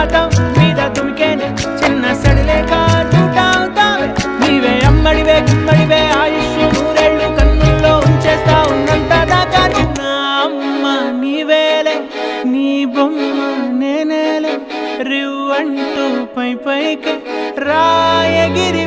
జలపాతం మీద తుమికేనే చిన్న సడిలేక చూటావుతావే నీవే అమ్మడివే గుమ్మడివే ఆయుష్ నూరేళ్ళు కన్నుల్లో ఉంచేస్తా ఉన్నంత దాకా నా అమ్మ నీవేలే నీ బొమ్మ నేనేలే రివ్వంటూ పై పైకి రాయగిరిపోదాం